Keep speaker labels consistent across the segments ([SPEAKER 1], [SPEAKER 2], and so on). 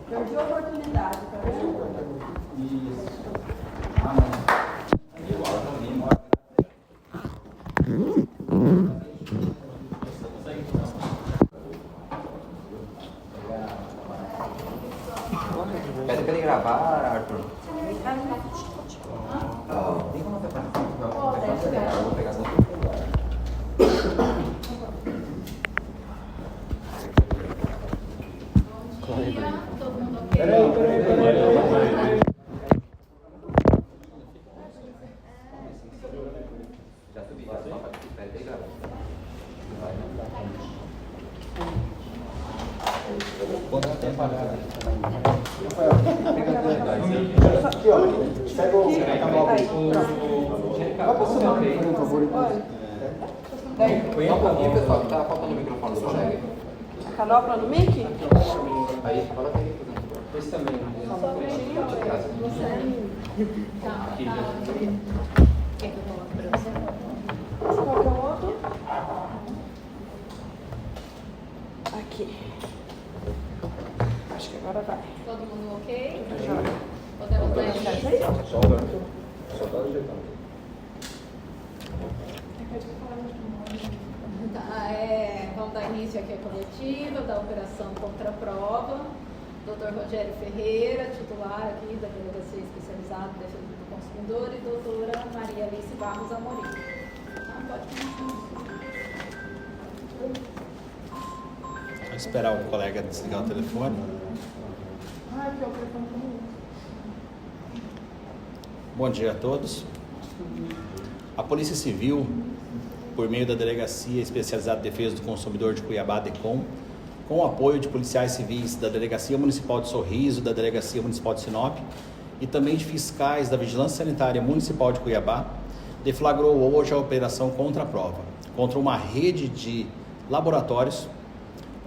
[SPEAKER 1] Perdi a oportunidade, tá vendo?
[SPEAKER 2] Isso. Ah, não. Igual eu vi, mora. Pede pra ele gravar, Arthur. Tem como você fazer? Vou pegar essa aqui.
[SPEAKER 3] Todo mundo ok?
[SPEAKER 4] Peraí.
[SPEAKER 2] Já subi, já só pede aí, gravar. Quanto tempo a galera?
[SPEAKER 4] Aqui, ó. Pega o canal. Vai passando aí, por favor.
[SPEAKER 2] Só um pouquinho, pessoal, que tá faltando o microfone do colega.
[SPEAKER 1] A canopla no mic?
[SPEAKER 2] Aí, fala aí.
[SPEAKER 4] Esse também.
[SPEAKER 3] Quer que eu coloque pra você?
[SPEAKER 1] Qual que é o outro? Aqui. Acho que agora vai.
[SPEAKER 3] Todo mundo ok?
[SPEAKER 1] Joga.
[SPEAKER 3] Podemos dar início?
[SPEAKER 4] Só tá ajeitando.
[SPEAKER 3] Tá, vamos dar início aqui à coletiva da Operação Contra a Prova. Dr. Rogério Ferreira, titular aqui da Delegacia Especializada de Defesa do Consumidor, e doutora Maria Alice Barros Amorim. Pode começar.
[SPEAKER 5] Vou esperar o colega desligar o telefone.
[SPEAKER 1] Ah, aqui é o telefone comigo.
[SPEAKER 5] Bom dia a todos. A Polícia Civil, por meio da Delegacia Especializada de Defesa do Consumidor de Cuiabá, DECOM, com o apoio de policiais civis da Delegacia Municipal de Sorriso, da Delegacia Municipal de Sinop e também de fiscais da Vigilância Sanitária Municipal de Cuiabá, deflagrou hoje a Operação Contra a Prova, contra uma rede de laboratórios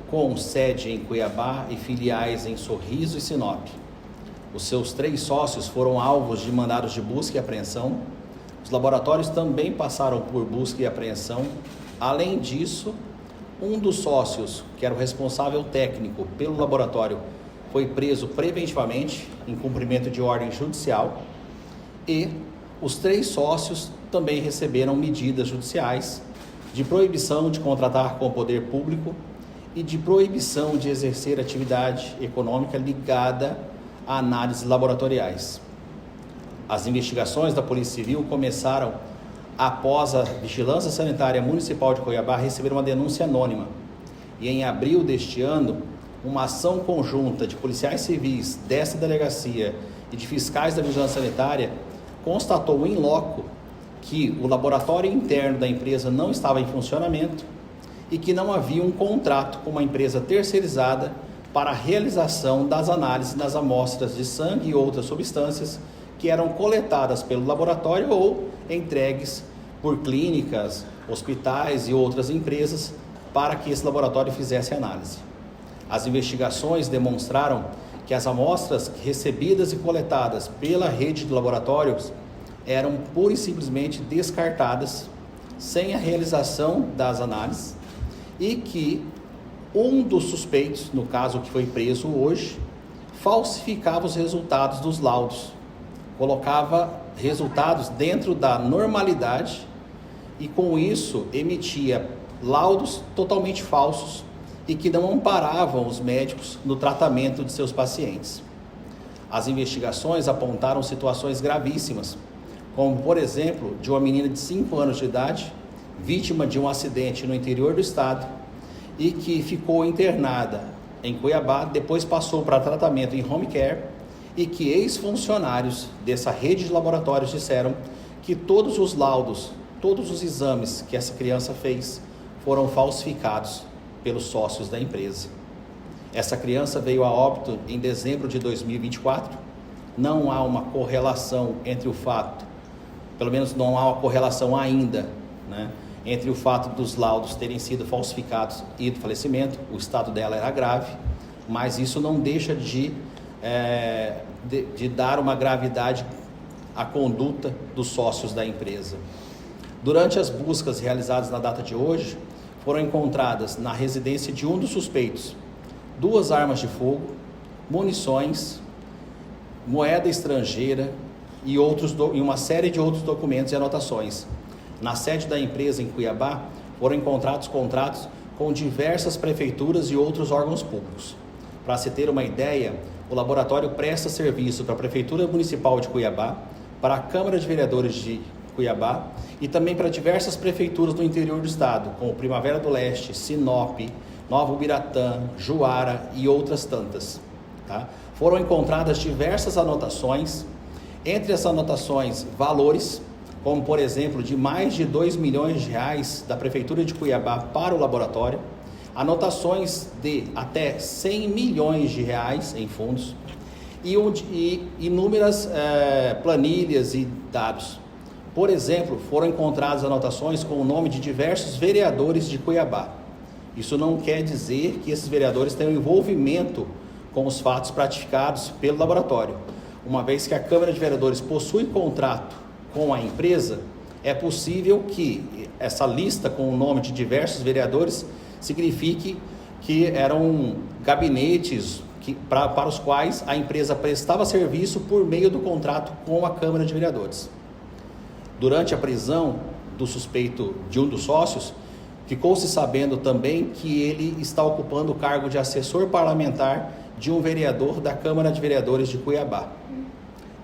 [SPEAKER 5] com sede em Cuiabá e filiais em Sorriso e Sinop. Os seus 3 sócios foram alvos de mandados de busca e apreensão. Os laboratórios também passaram por busca e apreensão. Além disso, um dos sócios, que era o responsável técnico pelo laboratório, foi preso preventivamente em cumprimento de ordem judicial, e os 3 sócios também receberam medidas judiciais de proibição de contratar com o poder público e de proibição de exercer atividade econômica ligada a análises laboratoriais. As investigações da Polícia Civil começaram após a Vigilância Sanitária Municipal de Cuiabá receber uma denúncia anônima. E em abril deste ano, uma ação conjunta de policiais civis dessa delegacia e de fiscais da Vigilância Sanitária constatou in loco que o laboratório interno da empresa não estava em funcionamento e que não havia um contrato com uma empresa terceirizada para a realização das análises nas amostras de sangue e outras substâncias que eram coletadas pelo laboratório ou entregues por clínicas, hospitais e outras empresas para que esse laboratório fizesse análise. As investigações demonstraram que as amostras recebidas e coletadas pela rede de laboratórios eram pura e simplesmente descartadas sem a realização das análises e que um dos suspeitos, no caso que foi preso hoje, falsificava os resultados dos laudos, colocava resultados dentro da normalidade e com isso emitia laudos totalmente falsos e que não amparavam os médicos no tratamento de seus pacientes. As investigações apontaram situações gravíssimas, como por exemplo, de uma menina de 5 anos de idade, vítima de um acidente no interior do estado e que ficou internada em Cuiabá, depois passou para tratamento em home care, e que ex-funcionários dessa rede de laboratórios disseram que todos os laudos, todos os exames que essa criança fez foram falsificados pelos sócios da empresa. Essa criança veio a óbito em dezembro de 2024. Não há uma correlação entre o fato, pelo menos não há uma correlação ainda, né, entre o fato dos laudos terem sido falsificados e do falecimento. O estado dela era grave, mas isso não deixa de dar uma gravidade à conduta dos sócios da empresa. Durante as buscas realizadas na data de hoje, foram encontradas na residência de um dos suspeitos 2 armas de fogo, munições, moeda estrangeira e uma série de outros documentos e anotações. Na sede da empresa em Cuiabá foram encontrados contratos com diversas prefeituras e outros órgãos públicos. Para se ter uma ideia, o laboratório presta serviço para a Prefeitura Municipal de Cuiabá, para a Câmara de Vereadores de Cuiabá e também para diversas prefeituras do interior do estado, como Primavera do Leste, Sinop, Nova Ubiratã, Juara e outras tantas. Tá? Foram encontradas diversas anotações, entre as anotações valores, como por exemplo de mais de R$2 milhões da Prefeitura de Cuiabá para o laboratório, anotações de até R$100 milhões em fundos e inúmeras planilhas e dados. Por exemplo, foram encontradas anotações com o nome de diversos vereadores de Cuiabá. Isso não quer dizer que esses vereadores tenham envolvimento com os fatos praticados pelo laboratório. Uma vez que a Câmara de Vereadores possui contrato com a empresa, é possível que essa lista com o nome de diversos vereadores signifique que eram gabinetes para os quais a empresa prestava serviço por meio do contrato com a Câmara de Vereadores. Durante a prisão do suspeito de um dos sócios, ficou-se sabendo também que ele está ocupando o cargo de assessor parlamentar de um vereador da Câmara de Vereadores de Cuiabá.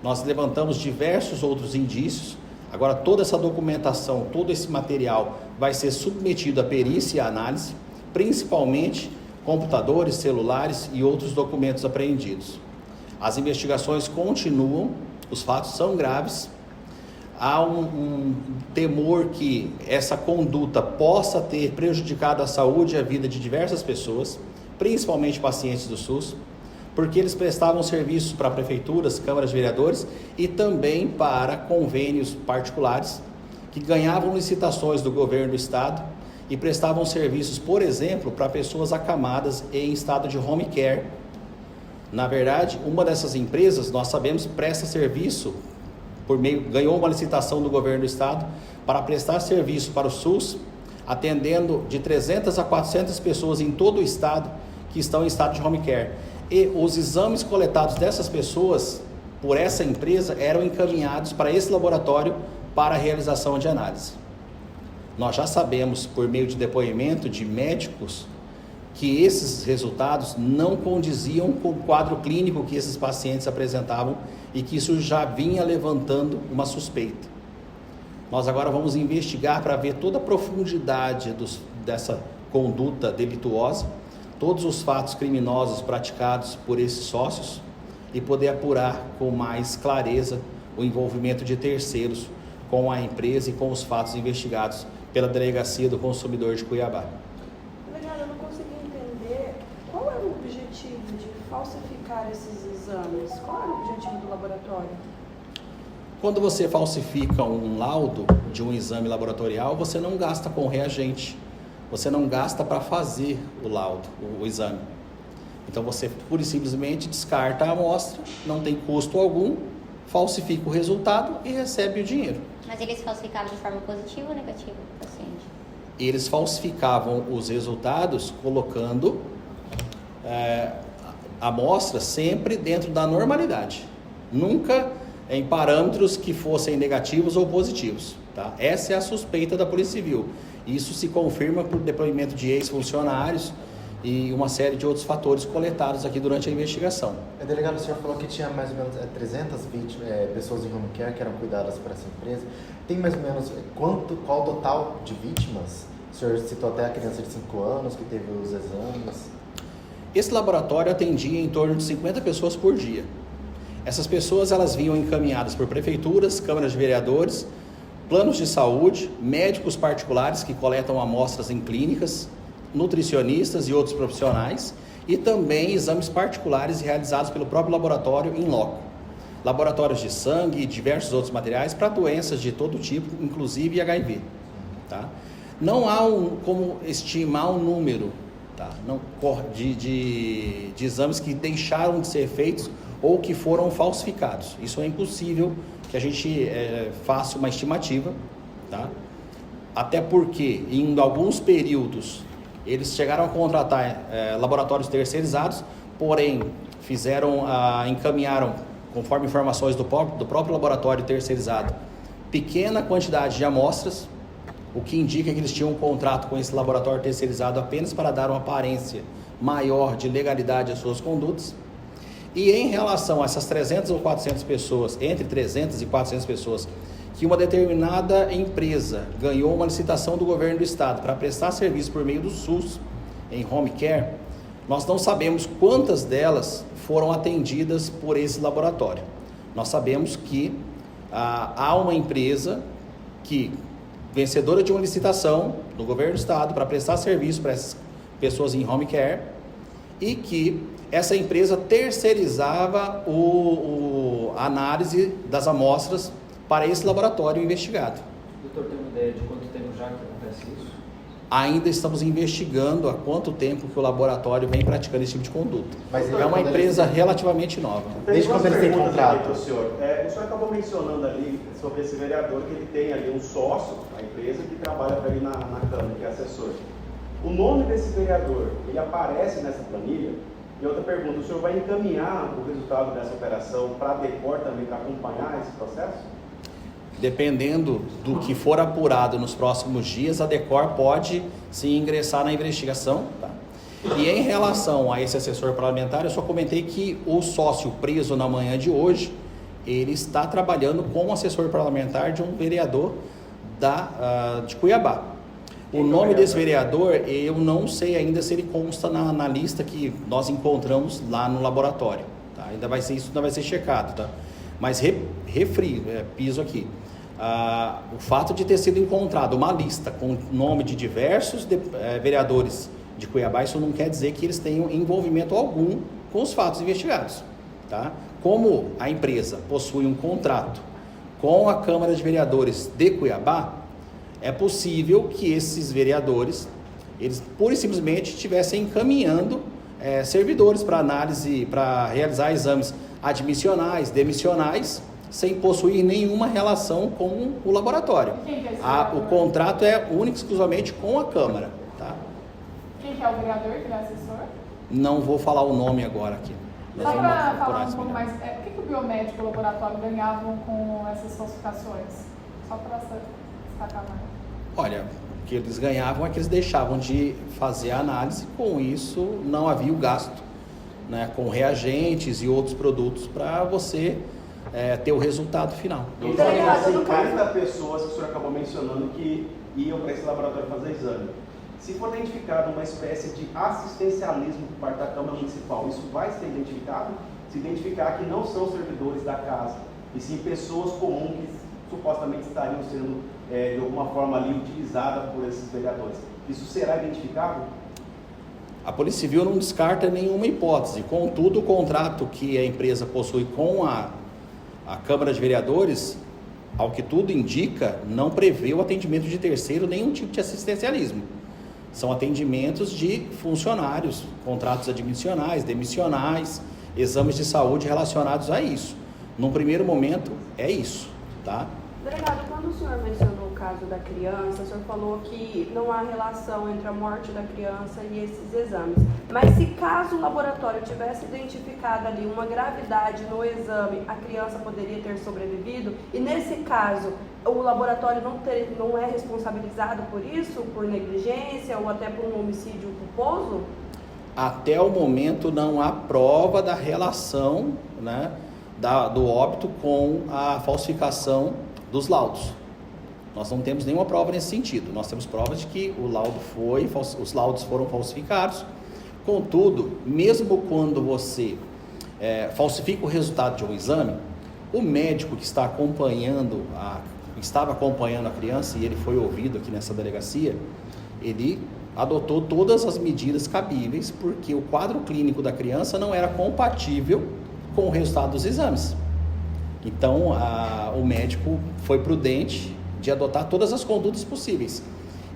[SPEAKER 5] Nós levantamos diversos outros indícios. Agora toda essa documentação, todo esse material vai ser submetido à perícia e à análise, principalmente computadores, celulares e outros documentos apreendidos. As investigações continuam, os fatos são graves. Há um temor que essa conduta possa ter prejudicado a saúde e a vida de diversas pessoas, principalmente pacientes do SUS, porque eles prestavam serviços para prefeituras, câmaras de vereadores e também para convênios particulares que ganhavam licitações do governo do estado e prestavam serviços, por exemplo, para pessoas acamadas em estado de home care. Na verdade, uma dessas empresas, nós sabemos, presta serviço ganhou uma licitação do governo do estado para prestar serviço para o SUS, atendendo de 300 a 400 pessoas em todo o estado que estão em estado de home care. E os exames coletados dessas pessoas por essa empresa eram encaminhados para esse laboratório para a realização de análise. Nós já sabemos, por meio de depoimento de médicos, que esses resultados não condiziam com o quadro clínico que esses pacientes apresentavam e que isso já vinha levantando uma suspeita. Nós agora vamos investigar para ver toda a profundidade dessa conduta delituosa, todos os fatos criminosos praticados por esses sócios e poder apurar com mais clareza o envolvimento de terceiros com a empresa e com os fatos investigados pela Delegacia do Consumidor de Cuiabá.
[SPEAKER 1] Delegado, eu não consegui entender qual era o objetivo de falsificar esses exames. Qual era o objetivo do laboratório?
[SPEAKER 5] Quando você falsifica um laudo de um exame laboratorial, você não gasta com reagente, você não gasta para fazer o laudo, o exame. Então você pura e simplesmente descarta a amostra, não tem custo algum, falsifica o resultado e recebe o dinheiro.
[SPEAKER 6] Mas eles falsificavam de forma positiva ou negativa para o paciente?
[SPEAKER 5] Eles falsificavam os resultados colocando a amostra sempre dentro da normalidade, nunca em parâmetros que fossem negativos ou positivos. Tá? Essa é a suspeita da Polícia Civil. Isso se confirma por depoimento de ex-funcionários e uma série de outros fatores coletados aqui durante a investigação.
[SPEAKER 4] Delegado, o senhor falou que tinha mais ou menos 300 pessoas em home care que eram cuidadas por essa empresa. Tem mais ou menos qual o total de vítimas? O senhor citou até a criança de 5 anos que teve os exames.
[SPEAKER 5] Esse laboratório atendia em torno de 50 pessoas por dia. Essas pessoas elas vinham encaminhadas por prefeituras, câmaras de vereadores, planos de saúde, médicos particulares que coletam amostras em clínicas, nutricionistas e outros profissionais, e também exames particulares realizados pelo próprio laboratório em loco. Laboratórios de sangue e diversos outros materiais para doenças de todo tipo, inclusive HIV. Tá? Não há como estimar um número, tá? de exames que deixaram de ser feitos ou que foram falsificados. Isso é impossível que a gente faça uma estimativa, tá? Até porque em alguns períodos eles chegaram a contratar laboratórios terceirizados, porém encaminharam, conforme informações do próprio laboratório terceirizado, pequena quantidade de amostras, o que indica que eles tinham um contrato com esse laboratório terceirizado apenas para dar uma aparência maior de legalidade às suas condutas. E em relação a essas 300 ou 400 pessoas, entre 300 e 400 pessoas, que uma determinada empresa ganhou uma licitação do governo do estado para prestar serviço por meio do SUS em home care, nós não sabemos quantas delas foram atendidas por esse laboratório. Nós sabemos que há uma empresa que, vencedora de uma licitação do governo do estado para prestar serviço para essas pessoas em home care, e que essa empresa terceirizava a análise das amostras para esse laboratório investigado.
[SPEAKER 2] Doutor, tem uma ideia de quanto tempo já que acontece isso?
[SPEAKER 5] Ainda estamos investigando há quanto tempo que o laboratório vem praticando esse tipo de conduta.
[SPEAKER 4] Mas
[SPEAKER 5] é uma empresa relativamente nova.
[SPEAKER 4] Desde quando ele tem contrato?
[SPEAKER 7] O senhor acabou mencionando ali sobre esse vereador que ele tem ali um sócio, a empresa que trabalha para ele na Câmara, que é assessor. O nome desse vereador, ele aparece nessa planilha? E outra pergunta, o senhor vai encaminhar o resultado dessa operação para a DECOR também, para acompanhar esse processo?
[SPEAKER 5] Dependendo do que for apurado nos próximos dias, a DECOR pode sim ingressar na investigação. Tá? E em relação a esse assessor parlamentar, eu só comentei que o sócio preso na manhã de hoje, ele está trabalhando como assessor parlamentar de um vereador de Cuiabá. O nome desse vereador, eu não sei ainda se ele consta na lista que nós encontramos lá no laboratório. Tá? Isso ainda vai ser checado. Tá? Mas piso aqui. O fato de ter sido encontrado uma lista com nome de diversos vereadores de Cuiabá, isso não quer dizer que eles tenham envolvimento algum com os fatos investigados. Tá? Como a empresa possui um contrato com a Câmara de Vereadores de Cuiabá, é possível que esses vereadores, eles pura e simplesmente estivessem encaminhando servidores para análise, para realizar exames admissionais, demissionais, sem possuir nenhuma relação com o laboratório.
[SPEAKER 8] Quem que é esse
[SPEAKER 5] O
[SPEAKER 8] vereador?
[SPEAKER 5] contrato é único e exclusivamente com a Câmara. Tá?
[SPEAKER 8] Quem que é o vereador, que ele é assessor?
[SPEAKER 5] Não vou falar o nome agora aqui. Nós
[SPEAKER 8] Só
[SPEAKER 5] vamos
[SPEAKER 8] para
[SPEAKER 5] apurar
[SPEAKER 8] falar um
[SPEAKER 5] isso
[SPEAKER 8] pouco
[SPEAKER 5] melhor.
[SPEAKER 8] mais, o que o biomédico e o laboratório ganhavam com essas falsificações? Só para destacar mais.
[SPEAKER 5] Olha, o que eles ganhavam é que eles deixavam de fazer a análise, com isso não havia o gasto, né, com reagentes e outros produtos para você ter o resultado final.
[SPEAKER 7] Então, assim, 40 pessoas que o senhor acabou mencionando que iam para esse laboratório fazer exame. Se for identificado uma espécie de assistencialismo por parte da Câmara Municipal, isso vai ser identificado? Se identificar que não são servidores da casa, e sim pessoas comuns que supostamente estariam sendo, de alguma forma ali, utilizadas por esses vereadores. Isso será identificado?
[SPEAKER 5] A Polícia Civil não descarta nenhuma hipótese, contudo o contrato que a empresa possui com a Câmara de Vereadores, ao que tudo indica, não prevê o atendimento de terceiro, nenhum tipo de assistencialismo. São atendimentos de funcionários, contratos admissionais, demissionais, exames de saúde relacionados a isso. Num primeiro momento, é isso, tá?
[SPEAKER 1] Delegado, quando o senhor mencionou o caso da criança, o senhor falou que não há relação entre a morte da criança e esses exames. Mas se caso o laboratório tivesse identificado ali uma gravidade no exame, a criança poderia ter sobrevivido? E nesse caso, o laboratório não é responsabilizado por isso, por negligência ou até por um homicídio culposo?
[SPEAKER 5] Até o momento não há prova da relação, né, do óbito com a falsificação dos laudos. Nós não temos nenhuma prova nesse sentido. Nós temos provas de que os laudos foram falsificados. Contudo, mesmo quando você falsifica o resultado de um exame, o médico que estava acompanhando a criança, e ele foi ouvido aqui nessa delegacia, ele adotou todas as medidas cabíveis, porque o quadro clínico da criança não era compatível com o resultado dos exames. Então, o médico foi prudente de adotar todas as condutas possíveis.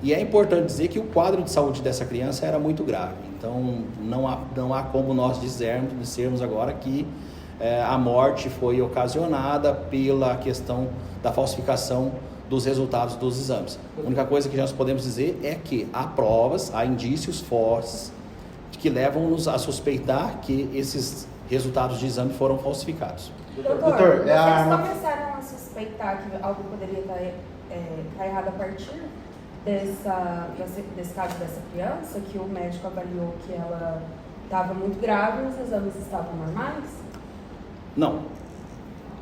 [SPEAKER 5] E é importante dizer que o quadro de saúde dessa criança era muito grave. Então, não há como nós dissermos agora que a morte foi ocasionada pela questão da falsificação dos resultados dos exames. A única coisa que nós podemos dizer é que há provas, há indícios fortes que levam-nos a suspeitar que esses resultados de exame foram falsificados.
[SPEAKER 4] Doutor,
[SPEAKER 9] Vocês
[SPEAKER 4] é a arma...
[SPEAKER 9] começaram a suspeitar que algo poderia estar errado a partir desse caso dessa criança, que o médico avaliou que ela estava muito grave e os exames estavam normais?
[SPEAKER 5] Não.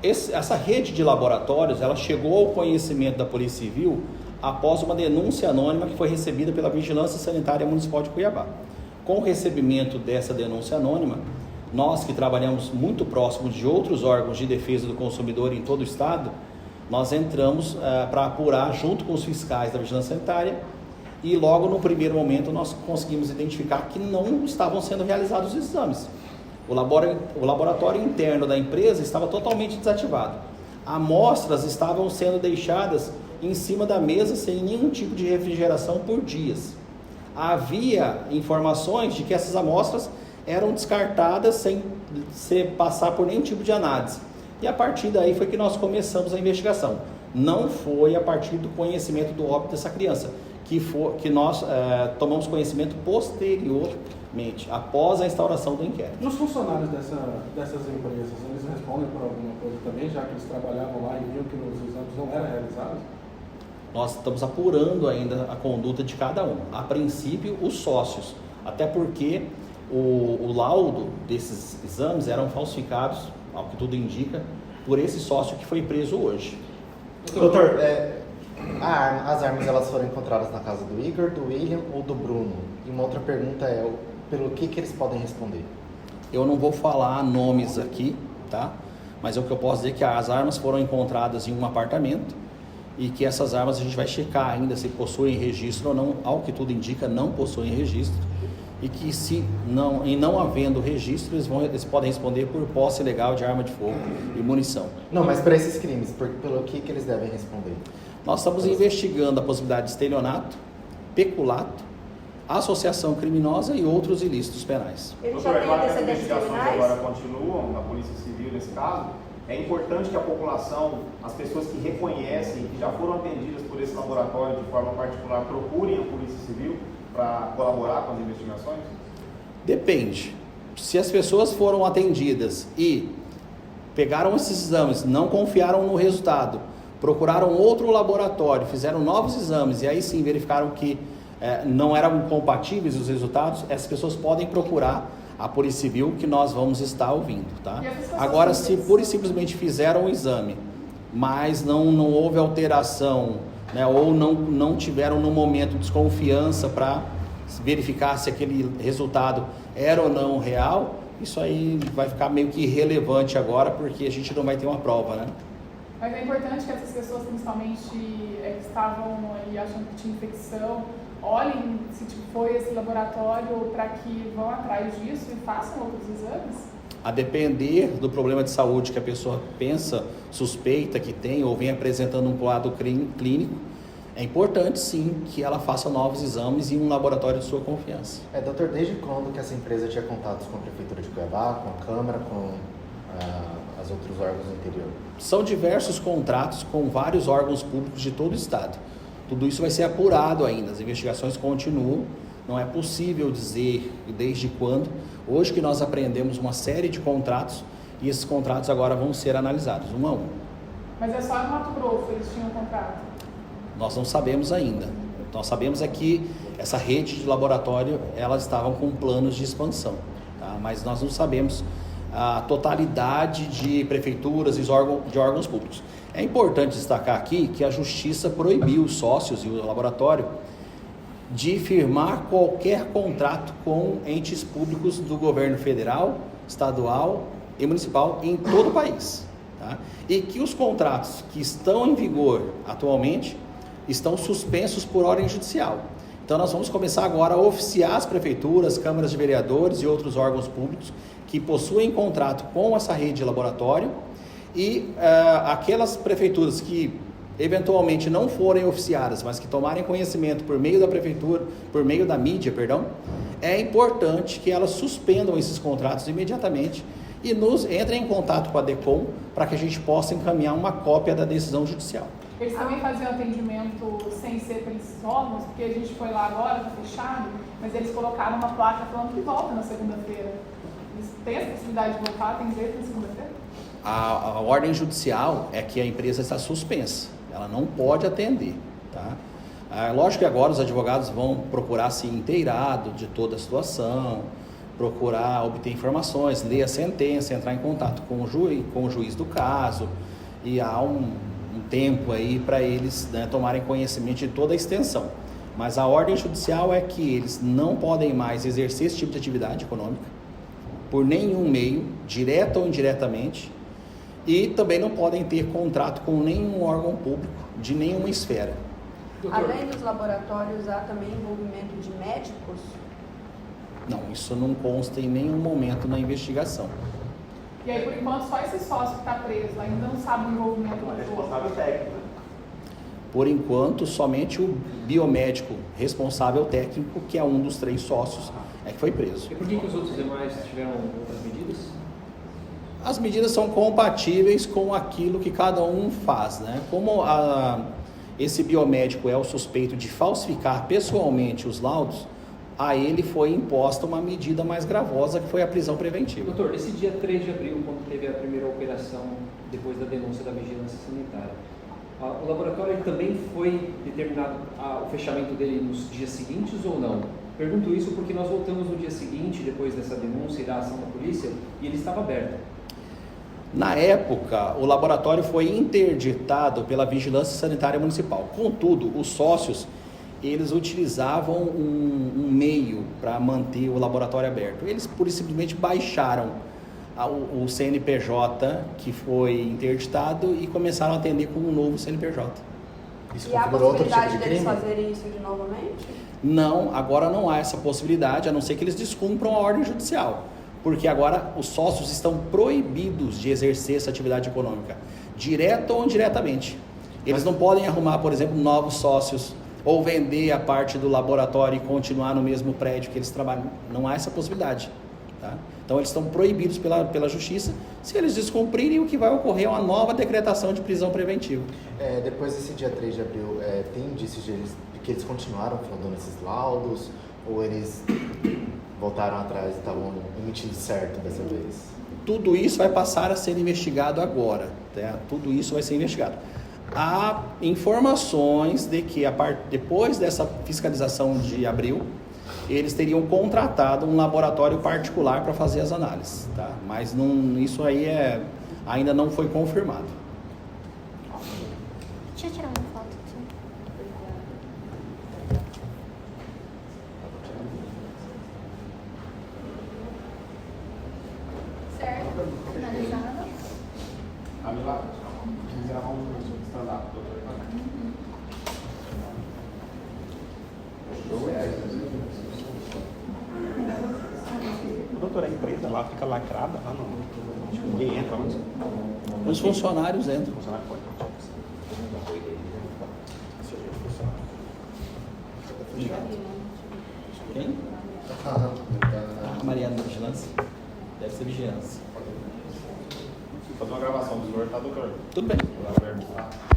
[SPEAKER 5] Essa rede de laboratórios, ela chegou ao conhecimento da Polícia Civil após uma denúncia anônima que foi recebida pela Vigilância Sanitária Municipal de Cuiabá. Com o recebimento dessa denúncia anônima, nós que trabalhamos muito próximo de outros órgãos de defesa do consumidor em todo o estado, nós entramos para apurar junto com os fiscais da Vigilância Sanitária e logo no primeiro momento nós conseguimos identificar que não estavam sendo realizados os exames. O laboratório interno da empresa estava totalmente desativado. Amostras estavam sendo deixadas em cima da mesa sem nenhum tipo de refrigeração por dias. Havia informações de que essas amostras eram descartadas sem passar por nenhum tipo de análise. E a partir daí foi que nós começamos a investigação. Não foi a partir do conhecimento do óbito dessa criança, que nós tomamos conhecimento posteriormente, após a instauração do inquérito.
[SPEAKER 10] E os funcionários dessas empresas, eles respondem por alguma coisa também, já que eles trabalhavam lá e viam que os exames não eram realizados?
[SPEAKER 5] Nós estamos apurando ainda a conduta de cada um. A princípio, os sócios, até porque o laudo desses exames eram falsificados, ao que tudo indica, por esse sócio que foi preso hoje.
[SPEAKER 4] Doutor, as armas elas foram encontradas na casa do Igor, do William ou do Bruno? E uma outra pergunta é, pelo que eles podem responder?
[SPEAKER 5] Eu não vou falar nomes aqui, tá? Mas o que eu posso dizer é que as armas foram encontradas em um apartamento e que essas armas a gente vai checar ainda se possuem registro ou não. Ao que tudo indica, não possuem registro. E que não havendo registro, eles podem responder por posse ilegal de arma de fogo e munição.
[SPEAKER 4] Não, mas para esses crimes, pelo que eles devem responder?
[SPEAKER 5] Nós estamos investigando a possibilidade de estelionato, peculato, associação criminosa e outros ilícitos penais.
[SPEAKER 1] Ele já
[SPEAKER 7] Doutor,
[SPEAKER 1] tem
[SPEAKER 7] claro que as
[SPEAKER 1] antecedentes
[SPEAKER 7] investigações
[SPEAKER 1] criminais?
[SPEAKER 7] agora continuam na Polícia Civil nesse caso. É importante que a população, as pessoas que reconhecem, que já foram atendidas por esse laboratório de forma particular, procurem a Polícia Civil para colaborar com as investigações?
[SPEAKER 5] Depende. Se as pessoas foram atendidas e pegaram esses exames, não confiaram no resultado, procuraram outro laboratório, fizeram novos exames e aí sim verificaram que não eram compatíveis os resultados, essas pessoas podem procurar a Polícia Civil, que nós vamos estar ouvindo, tá? Agora, se pura e simplesmente fizeram o exame, mas não houve alteração, né, ou não tiveram no momento desconfiança para verificar se aquele resultado era ou não real, isso aí vai ficar meio que irrelevante agora, porque a gente não vai ter uma prova, né?
[SPEAKER 8] Mas é importante que essas pessoas, principalmente, que estavam aí achando que tinha infecção, olhem se foi esse laboratório para que vão atrás disso e façam outros exames?
[SPEAKER 5] A depender do problema de saúde que a pessoa pensa, suspeita que tem ou vem apresentando um quadro clínico, é importante sim que ela faça novos exames em um laboratório de sua confiança.
[SPEAKER 4] Doutor, desde quando que essa empresa tinha contatos com a Prefeitura de Cuiabá, com a Câmara, com os outros órgãos do interior?
[SPEAKER 5] São diversos contratos com vários órgãos públicos de todo o estado. Tudo isso vai ser apurado ainda, as investigações continuam, não é possível dizer desde quando. Hoje que nós aprendemos uma série de contratos e esses contratos agora vão ser analisados, um a um.
[SPEAKER 8] Mas é só no Mato Grosso eles tinham contrato?
[SPEAKER 5] Nós não sabemos ainda. Nós sabemos é que essa rede de laboratório, elas estavam com planos de expansão, tá? Mas nós não sabemos a totalidade de prefeituras e de órgãos públicos. É importante destacar aqui que a Justiça proibiu os sócios e o laboratório de firmar qualquer contrato com entes públicos do governo federal, estadual e municipal em todo o país, tá? E que os contratos que estão em vigor atualmente estão suspensos por ordem judicial. Então nós vamos começar agora a oficiar as prefeituras, câmaras de vereadores e outros órgãos públicos que possuem contrato com essa rede de laboratório e aquelas prefeituras que eventualmente não forem oficiadas, mas que tomarem conhecimento por meio da prefeitura, por meio da mídia, é importante que elas suspendam esses contratos imediatamente e entrem em contato com a DECOM para que a gente possa encaminhar uma cópia da decisão judicial.
[SPEAKER 8] Eles também faziam atendimento sem ser para esses órgãos, porque a gente foi lá agora, está fechado, mas eles colocaram uma placa falando que volta na segunda-feira. Eles têm essa possibilidade de voltar, tem direito na segunda-feira?
[SPEAKER 5] A ordem judicial é que a empresa está suspensa, ela não pode atender, tá? Lógico que agora os advogados vão procurar se inteirado de toda a situação, procurar obter informações, ler a sentença, entrar em contato com o juiz do caso, e há um tempo aí para eles, né, tomarem conhecimento de toda a extensão. Mas a ordem judicial é que eles não podem mais exercer esse tipo de atividade econômica por nenhum meio, direto ou indiretamente, e também não podem ter contrato com nenhum órgão público de nenhuma esfera.
[SPEAKER 1] Além dos laboratórios, há também envolvimento de médicos?
[SPEAKER 5] Não, isso não consta em nenhum momento na investigação.
[SPEAKER 8] E aí, por enquanto, só esse sócio que está preso, ainda não sabe o envolvimento
[SPEAKER 7] Uma
[SPEAKER 8] do
[SPEAKER 7] responsável técnica.
[SPEAKER 5] Por enquanto, somente o biomédico responsável técnico, que é um dos 3 sócios, é que foi preso.
[SPEAKER 2] E por que os outros demais tiveram outras medidas?
[SPEAKER 5] As medidas são compatíveis com aquilo que cada um faz, né? Como esse biomédico é o suspeito de falsificar pessoalmente os laudos, a ele foi imposta uma medida mais gravosa, que foi a prisão preventiva.
[SPEAKER 2] Doutor, nesse dia 3 de abril, quando teve a primeira operação, depois da denúncia da vigilância sanitária, o laboratório ele também foi determinado o fechamento dele nos dias seguintes ou não? Pergunto isso porque nós voltamos no dia seguinte, depois dessa denúncia e da ação da polícia, e ele estava aberto.
[SPEAKER 5] Na época, o laboratório foi interditado pela Vigilância Sanitária Municipal. Contudo, os sócios, eles utilizavam um meio para manter o laboratório aberto. Eles pura e simplesmente baixaram o CNPJ que foi interditado e começaram a atender com um novo CNPJ.
[SPEAKER 4] Isso
[SPEAKER 1] E há a
[SPEAKER 4] configurou outro tipo
[SPEAKER 1] possibilidade
[SPEAKER 4] de
[SPEAKER 1] deles
[SPEAKER 4] crime?
[SPEAKER 1] fazerem isso de novamente?
[SPEAKER 5] Não, agora não há essa possibilidade, a não ser que eles descumpram a ordem judicial. Porque agora os sócios estão proibidos de exercer essa atividade econômica, direto ou indiretamente. Eles não podem arrumar, por exemplo, novos sócios ou vender a parte do laboratório e continuar no mesmo prédio que eles trabalham. Não há essa possibilidade. Tá? Então eles estão proibidos pela justiça. Se eles descumprirem, o que vai ocorrer é uma nova decretação de prisão preventiva.
[SPEAKER 4] Depois desse dia 3 de abril, tem indícios de que eles continuaram fraudando esses laudos? Ou eles voltaram atrás e estavam emitindo certo dessa vez?
[SPEAKER 5] Tudo isso vai passar a ser investigado agora. Tá? Tudo isso vai ser investigado. Há informações de que depois dessa fiscalização de abril, eles teriam contratado um laboratório particular para fazer as análises. Tá? Mas isso aí ainda não foi confirmado.
[SPEAKER 6] Deixa eu tirar uma foto aqui.
[SPEAKER 3] Certo? Finalizado.
[SPEAKER 7] Camila, quiser um stand-up, doutor. Doutora, a empresa lá fica lacrada lá não? Acho que ninguém entra, mas...
[SPEAKER 5] Os funcionários entram.
[SPEAKER 7] Funcionário pode.
[SPEAKER 5] Quem? A Mariana da Vigilância. Deve ser vigilância.
[SPEAKER 7] Fazer uma gravação do senhor, tá, doutor?
[SPEAKER 5] Tudo bem.
[SPEAKER 7] Vou lá ver.